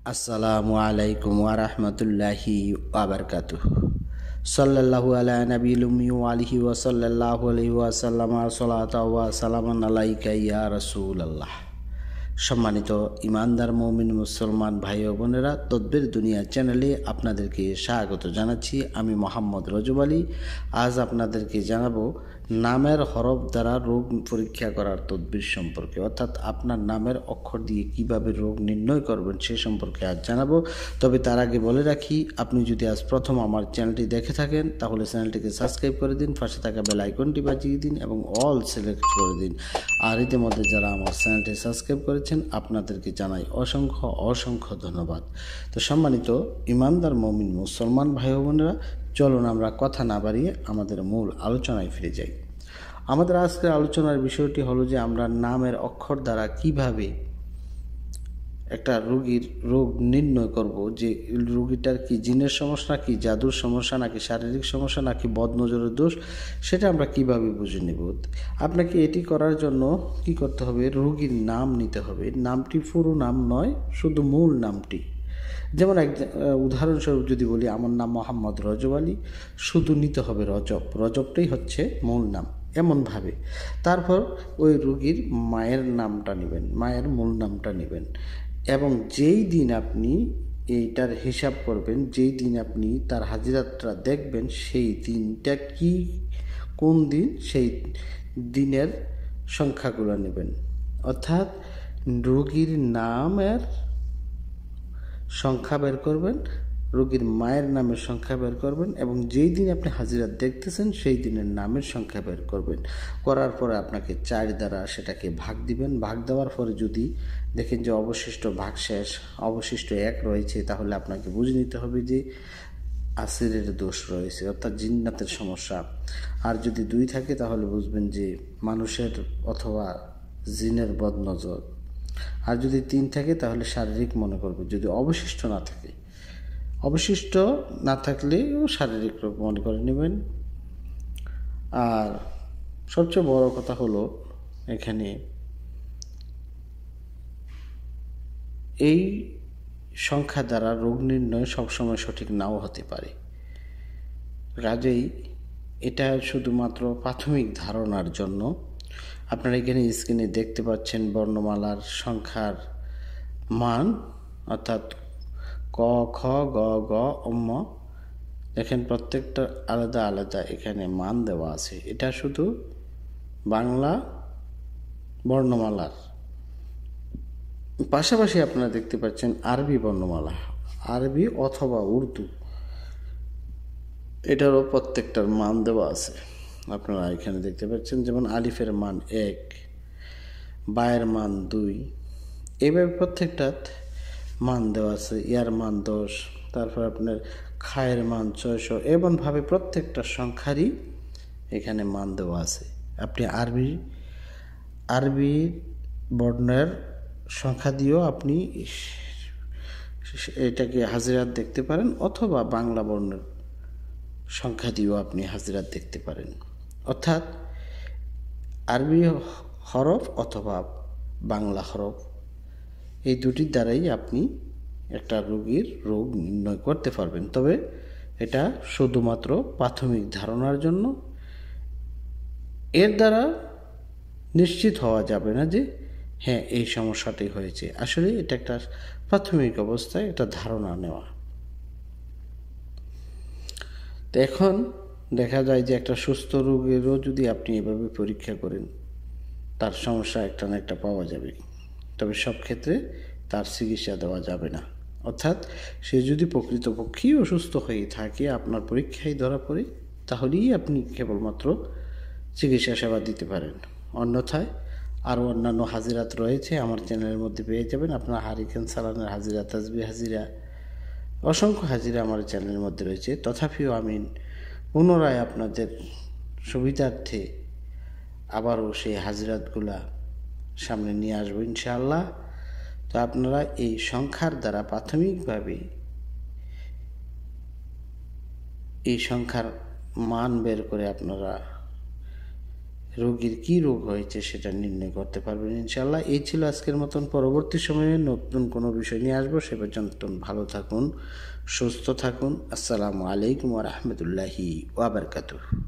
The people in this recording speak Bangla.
আসসালামু আলাইকুম ওয়া রাহমাতুল্লাহি ওয়া বারাকাতুহু। সাল্লাল্লাহু আলা নবিয়িল উম্মি ওয়া আলিহি ওয়া সাল্লাল্লাহু আলাইহি ওয়া সাল্লাম সালাতা ওয়া সালামান আলাইকা ইয়া রাসূলুল্লাহ। সম্মানিত ইমানদার মুমিন মুসলমান ভাই ও বোনেরা, তদবির দুনিয়া চ্যানেলে আপনাদেরকে স্বাগত জানাচ্ছি। আমি মোহাম্মদ রজব আলী। আজ আপনাদেরকে জানাবো নামের হরফ দ্বারা রোগ পরীক্ষা করার তদবির সম্পর্কে, অর্থাৎ আপনার নামের অক্ষর দিয়ে কিভাবে রোগ নির্ণয় করবেন সে সম্পর্কে আজ জানাবো। তবে তার আগে বলে রাখি, আপনি যদি আজ প্রথম আমার চ্যানেলটি দেখে থাকেন তাহলে চ্যানেলটিকে সাবস্ক্রাইব করে দিন, পাশে থাকা বেল আইকনটি বাজিয়ে দিন এবং অল সিলেক্ট করে দিন। আর ইতিমধ্যে যারা আমার চ্যানেলটি সাবস্ক্রাইব করেছেন আপনাদেরকে জানাই অসংখ্য অসংখ্য ধন্যবাদ। তো সম্মানিত ইমানদার মুমিন মুসলমান ভাই বোনেরা, চলুন আমরা কথা না বাড়িয়ে আমাদের মূল আলোচনায় ফিরে যাই। আমাদের আজকের আলোচনার বিষয়টি হলো যে আমরা নামের অক্ষর দ্বারা কিভাবে একটা রোগীর রোগ নির্ণয় করব, যে রোগীটার কি জিনের সমস্যা, কি জাদুর সমস্যা, নাকি শারীরিক সমস্যা, নাকি বদনজরের দোষ, সেটা আমরা কিভাবে বুঝে নেব। আপনাকে এটি করার জন্য কি করতে হবে, রোগীর নাম নিতে হবে। নামটি পুরো নাম নয়, শুধু মূল নামটি। যেমন উদাহরণস্বরূপ যদি বলি, আমার নাম মোহাম্মদ রজব আলী, শুধু নিতে হবে রজব, রজবটাই হচ্ছে মূল নাম, এমনভাবে। তারপর ওই রোগীর মায়ের নামটা নেবেন, মায়ের মূল নামটা নেবেন, এবং যেই দিন আপনি এইটার হিসাব করবেন, যেই দিন আপনি তার হাজিরাটা দেখবেন, সেই দিনটা কি, কোন দিন, সেই দিনের সংখ্যাগুলো নেবেন। অর্থাৎ রোগীর নামের সংখ্যা বের করবেন, রোগীর মায়ের নামের সংখ্যা বের করবেন, এবং যেই দিন আপনি হাজিরা দেখতেছেন সেই দিনের নামের সংখ্যা বের করবেন। করার পরে আপনাকে 4 দ্বারা সেটাকে ভাগ দিবেন। ভাগ দেওয়ার পরে যদি দেখেন যে অবশিষ্ট ভাগ শেষ, অবশিষ্ট 1 রয়েছে, তাহলে আপনাকে বুঝে নিতে হবে যে আসিরের দোষ রয়েছে, অর্থাৎ জিন্নাতের সমস্যা। আর যদি 2 থাকে তাহলে বুঝবেন যে মানুষের অথবা জিনের বদনজর। আর যদি 3 থাকে তাহলে শারীরিক মনে করবে। যদি অবশিষ্ট না থাকে, অবশিষ্ট না থাকলেও শারীরিক রোগ মনে করে নেবেন। আর সবচেয়ে বড় কথা হলো, এখানে এই সংখ্যা দ্বারা রোগ নির্ণয় সবসময় সঠিক নাও হতে পারে। কাজেই এটা শুধুমাত্র প্রাথমিক ধারণার জন্য। আপনারা এখানে স্ক্রিনে দেখতে পাচ্ছেন বর্ণমালার সংখ্যার মান, অর্থাৎ ক, খ, গ, ঘ, ম। দেখেন প্রত্যেকটা আলাদা আলাদা এখানে মান দেওয়া আছে। এটা শুধু বাংলা বর্ণমালার পাশাপাশি আপনারা দেখতে পাচ্ছেন আরবি বর্ণমালা, আরবি অথবা উর্দু, এটারও প্রত্যেকটার মান দেওয়া আছে। আপনারা এখানে দেখতে পাচ্ছেন, যেমন আলিফের মান 1, বায়ের মান 2, এইভাবে প্রত্যেকটার মান দেওয়া আছে। ইয়ার মান 10, তারপর আপনার খায়ের মান 600, এমনভাবে প্রত্যেকটা সংখ্যারই এখানে মান দেওয়া আছে। আপনি আরবি বর্ণের সংখ্যা দিয়েও আপনি এটাকে হাজিরাত দেখতে পারেন, অথবা বাংলা বর্ণের সংখ্যা দিয়েও আপনি হাজিরাত দেখতে পারেন। অর্থাৎ আরবি হরফ অথবা বাংলা হরফ, এই দুটির দ্বারাই আপনি একটা রোগীর রোগ নির্ণয় করতে পারবেন। তবে এটা শুধুমাত্র প্রাথমিক ধারণার জন্য। এর দ্বারা নিশ্চিত হওয়া যাবে না যে হ্যাঁ এই সমস্যাটি হয়েছে। আসলে এটা একটা প্রাথমিক অবস্থায় একটা ধারণা নেওয়া। তো এখন দেখা যায় যে একটা সুস্থ রোগীরও যদি আপনি এভাবে পরীক্ষা করেন, তার সমস্যা একটা না একটা পাওয়া যাবে। তবে সব ক্ষেত্রে তার চিকিৎসা দেওয়া যাবে না। অর্থাৎ সে যদি প্রকৃতপক্ষেই অসুস্থ হয়ে থাকে, আপনার পরীক্ষায় ধরা পড়ে, তাহলেই আপনি কেবলমাত্র চিকিৎসা সেবা দিতে পারেন। অন্যথায় আরও অন্যান্য হাজিরাত রয়েছে, আমার চ্যানেলের মধ্যে পেয়ে যাবেন। আপনার হারিকেন সালানের হাজিরা, তাসবিহ হাজিরা, অসংখ্য হাজিরা আমার চ্যানেলের মধ্যে রয়েছে। তথাপিও আমি পুনরায় আপনাদের সুবিধার্থে আবারও সেই হাজিরাতগুলা সামনে নিয়ে আসবো ইনশাআল্লাহ। তো আপনারা এই সংখ্যার দ্বারা প্রাথমিকভাবে এই সংখ্যার মান বের করে আপনারা রোগীর কি রোগ হয়েছে সেটা নির্ণয় করতে পারবেন ইনশাআল্লাহ। এই ছিল আজকের মতন। পরবর্তী সময়ে নতুন কোনো বিষয় নিয়ে আসবো। সে পর্যন্ত ভালো থাকুন, সুস্থ থাকুন। আসসালামু আলাইকুম ওয়া রাহমাতুল্লাহি ওয়া বারাকাতুহু।